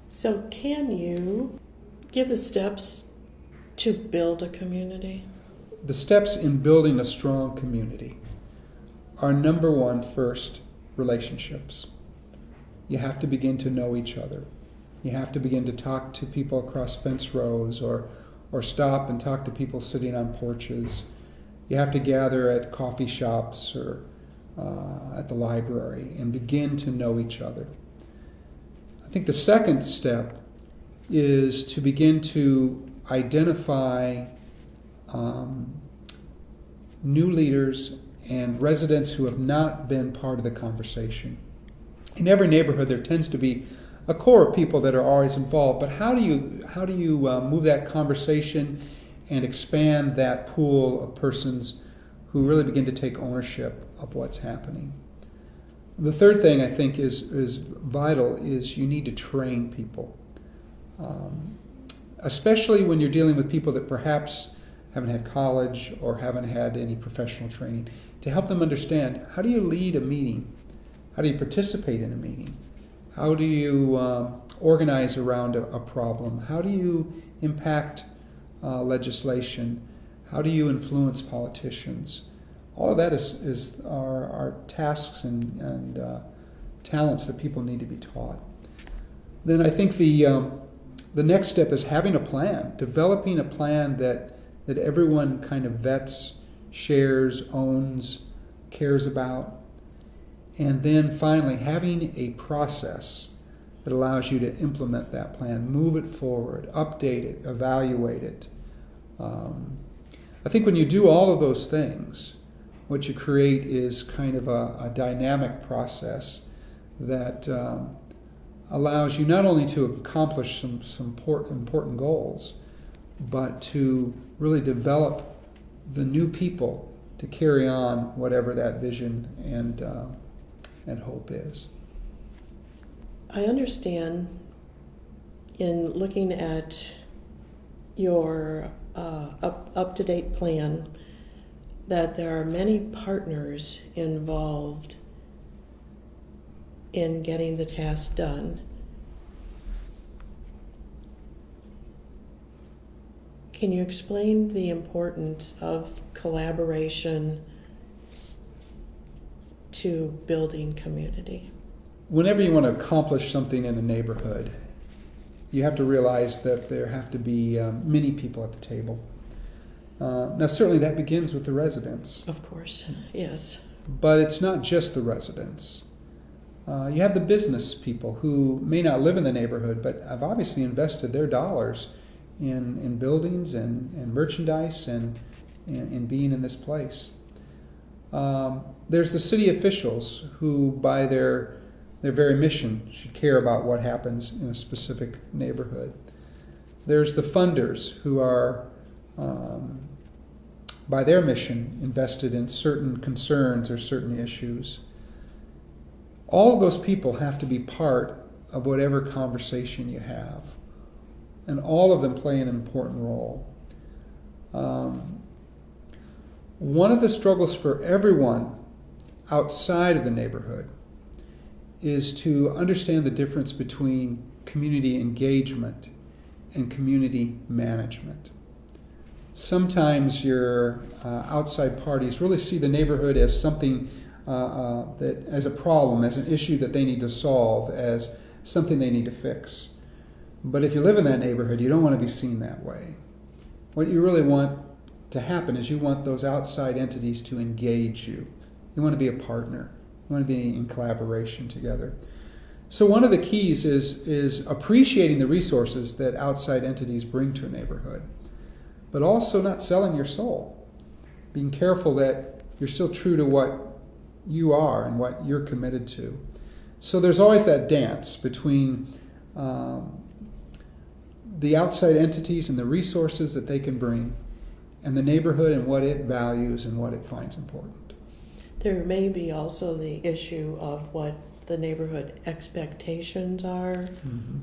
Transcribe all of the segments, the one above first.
So can you give the steps to build a community? The steps in building a strong community are number one, first, relationships. You have to begin to know each other. You have to begin to talk to people across fence rows or stop and talk to people sitting on porches. You have to gather at coffee shops or at the library and begin to know each other. I think the second step is to begin to identify new leaders and residents who have not been part of the conversation. In every neighborhood, there tends to be a core of people that are always involved, but how do you move that conversation and expand that pool of persons who really begin to take ownership of what's happening? The third thing I think is vital is you need to train people, especially when you're dealing with people that perhaps haven't had college or haven't had any professional training, to help them understand, how do you lead a meeting? How do you participate in a meeting? How do you organize around a problem? How do you impact legislation? How do you influence politicians? All of that are tasks and talents that people need to be taught. Then I think the next step is having a plan, developing a plan that everyone kind of vets, shares, owns, cares about. And then finally, having a process that allows you to implement that plan, move it forward, update it, evaluate it. I think when you do all of those things, what you create is kind of a dynamic process that allows you not only to accomplish some important goals, but to really develop the new people to carry on whatever that vision and hope is. I understand in looking at your up-to-date plan that there are many partners involved in getting the task done. Can you explain the importance of collaboration to building community? Whenever you want to accomplish something in a neighborhood, you have to realize that there have to be many people at the table. Now, certainly that begins with the residents. Of course, yes. But it's not just the residents. You have the business people who may not live in the neighborhood, but have obviously invested their dollars in buildings and merchandise and being in this place. There's the city officials who, by their very mission, should care about what happens in a specific neighborhood. There's the funders who are, by their mission, invested in certain concerns or certain issues. All of those people have to be part of whatever conversation you have, and all of them play an important role. One of the struggles for everyone outside of the neighborhood is to understand the difference between community engagement and community management. Sometimes your outside parties really see the neighborhood as something as a problem, as an issue that they need to solve, as something they need to fix. But if you live in that neighborhood, you don't want to be seen that way. What you really want to happen is you want those outside entities to engage you. You want to be a partner. You want to be in collaboration together. So one of the keys is appreciating the resources that outside entities bring to a neighborhood, but also not selling your soul. Being careful that you're still true to what you are and what you're committed to. So there's always that dance between the outside entities and the resources that they can bring, and the neighborhood and what it values and what it finds important. There may be also the issue of what the neighborhood expectations are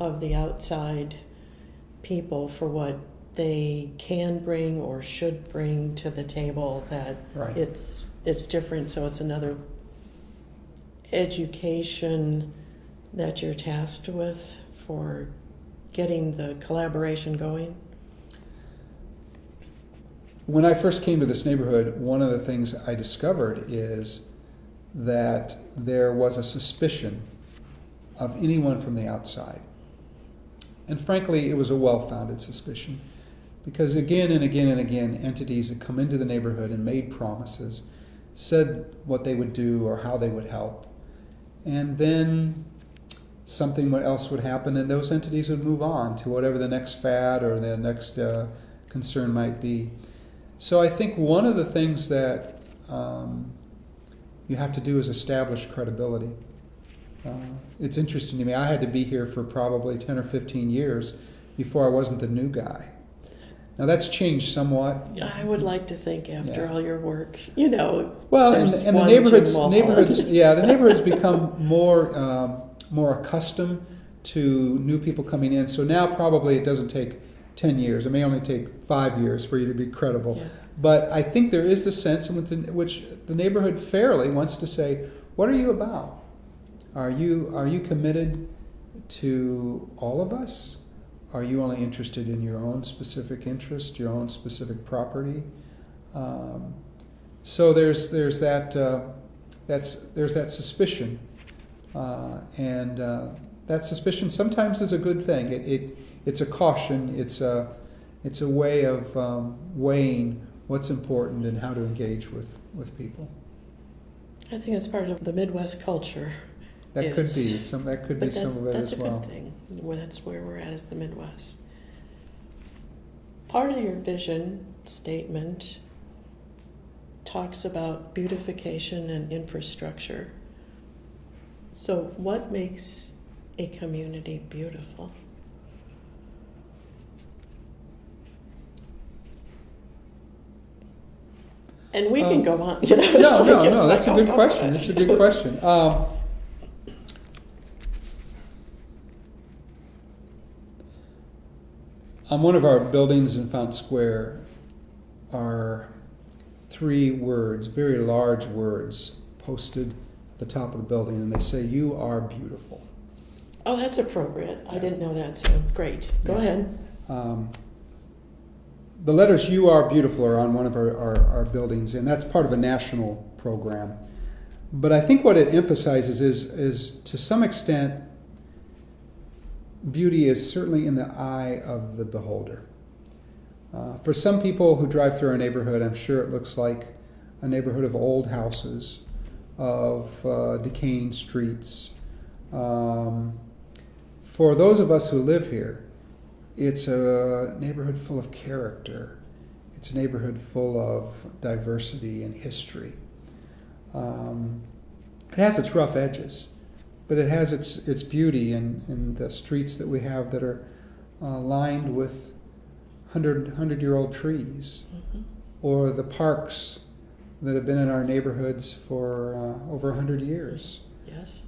of the outside people for what they can bring or should bring to the table, that Right. it's different, so it's another education that you're tasked with for getting the collaboration going? When I first came to this neighborhood, one of the things I discovered is that there was a suspicion of anyone from the outside. And frankly, it was a well-founded suspicion, because again and again and again, entities had come into the neighborhood and made promises, said what they would do or how they would help, and then something else would happen and those entities would move on to whatever the next fad or the next concern might be. So I think one of the things that you have to do is establish credibility. It's interesting to me. I had to be here for probably 10 or 15 years before I wasn't the new guy. Now that's changed somewhat. I would like to think after Yeah. all your work, Well, there's and the one neighborhoods, Jim Mulholland. the neighborhoods become more accustomed to new people coming in. So now probably it doesn't take 10 years. It may only take 5 years for you to be credible. Yeah. But I think there is the sense in which the neighborhood fairly wants to say, what are you about? Are you committed to all of us? Are you only interested in your own specific interest, your own specific property? So there's that suspicion, and that suspicion sometimes is a good thing. It's a caution. It's a way of weighing what's important and how to engage with people. I think it's part of the Midwest culture. That could be some. That could be some of it that's as a well. good thing. That's where we're at, is the Midwest. Part of your vision statement talks about beautification and infrastructure. So what makes a community beautiful? And we can go on. No. That's a good question. It's a good question. On one of our buildings in Fountain Square are 3 words, very large words, posted at the top of the building, and they say, "You are beautiful." Oh, that's appropriate. I didn't know that, so great. Go ahead. The letters "You are beautiful" are on one of our buildings, and that's part of a national program. But I think what it emphasizes is to some extent, beauty is certainly in the eye of the beholder. For some people who drive through our neighborhood, I'm sure it looks like a neighborhood of old houses, of decaying streets. For those of us who live here, it's a neighborhood full of character. It's a neighborhood full of diversity and history. It has its rough edges, but it has its beauty in the streets that we have that are lined with 100-year-old trees, or the parks that have been in our neighborhoods for over 100 years. Yes.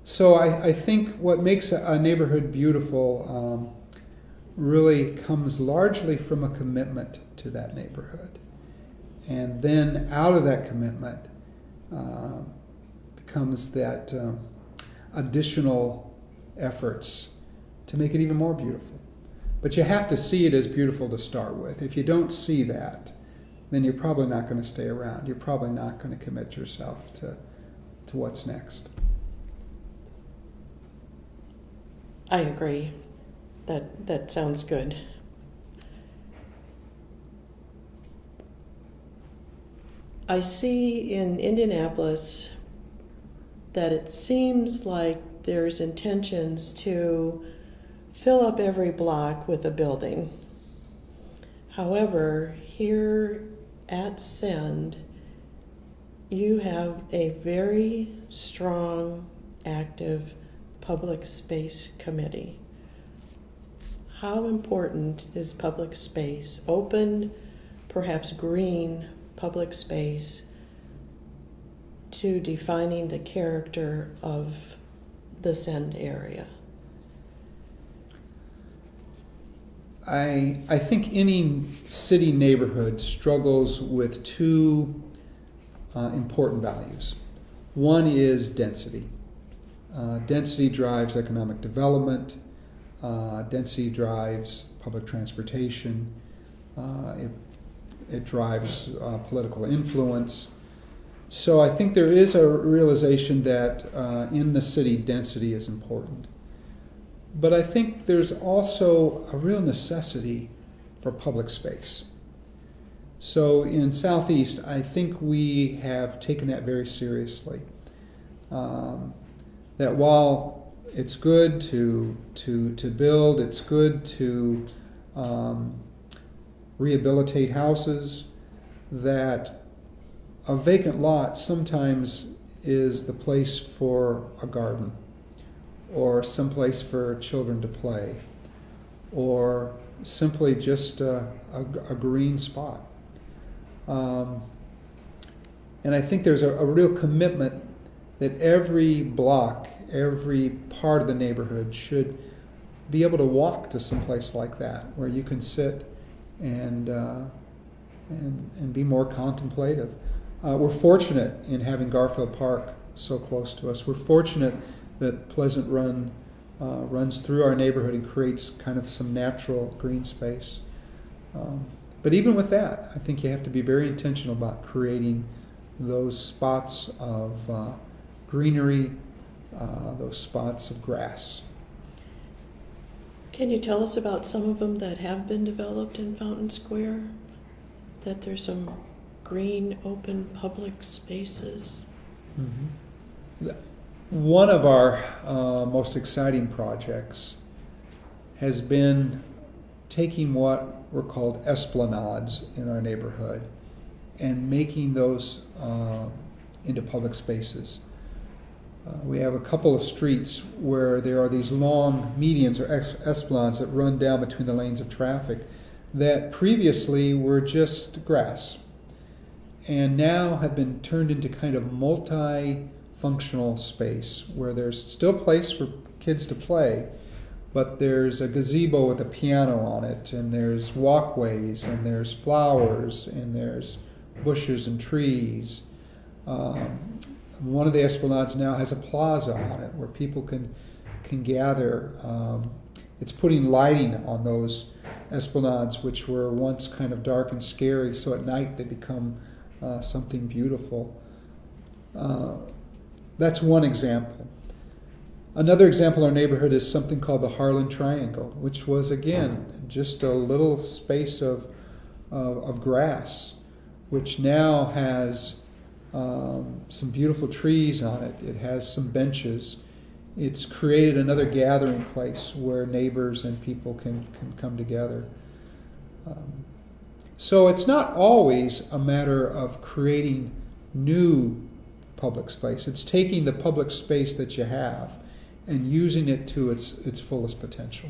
So I think what makes a neighborhood beautiful really comes largely from a commitment to that neighborhood. And then out of that commitment becomes that additional efforts to make it even more beautiful. But you have to see it as beautiful to start with. If you don't see that, then you're probably not going to stay around. You're probably not going to commit yourself to what's next. I agree. That sounds good. I see in Indianapolis that it seems like there's intentions to fill up every block with a building. However, here at Send, you have a very strong, active public space committee. How important is public space, open, perhaps green public space, to defining the character of the Send area? I think any city neighborhood struggles with 2 important values. One is density. Density drives economic development. Density drives public transportation. It drives political influence. So I think there is a realization that in the city, density is important. But I think there's also a real necessity for public space. So in Southeast, I think we have taken that very seriously. That while it's good to build, it's good to rehabilitate houses, that a vacant lot sometimes is the place for a garden, or someplace for children to play, or simply just a green spot. And I think there's a real commitment that every block, every part of the neighborhood should be able to walk to someplace like that, where you can sit and be more contemplative. We're fortunate in having Garfield Park so close to us. We're fortunate that Pleasant Run runs through our neighborhood and creates kind of some natural green space. But even with that, I think you have to be very intentional about creating those spots of greenery, those spots of grass. Can you tell us about some of them that have been developed in Fountain Square? That there's some green, open, public spaces? Mm-hmm. One of our most exciting projects has been taking what were called esplanades in our neighborhood and making those into public spaces. We have a couple of streets where there are these long medians or esplanades that run down between the lanes of traffic that previously were just grass and now have been turned into kind of multi-functional space where there's still place for kids to play, but there's a gazebo with a piano on it, and there's walkways, and there's flowers, and there's bushes and trees. One of the esplanades now has a plaza on it where people can gather. It's putting lighting on those esplanades, which were once kind of dark and scary, so at night they become something beautiful. That's one example. Another example in our neighborhood is something called the Harley Triangle, which was, again, just a little space of grass, which now has some beautiful trees on it. It has some benches. It's created another gathering place where neighbors and people can come together. So it's not always a matter of creating new public space. It's taking the public space that you have and using it to its fullest potential.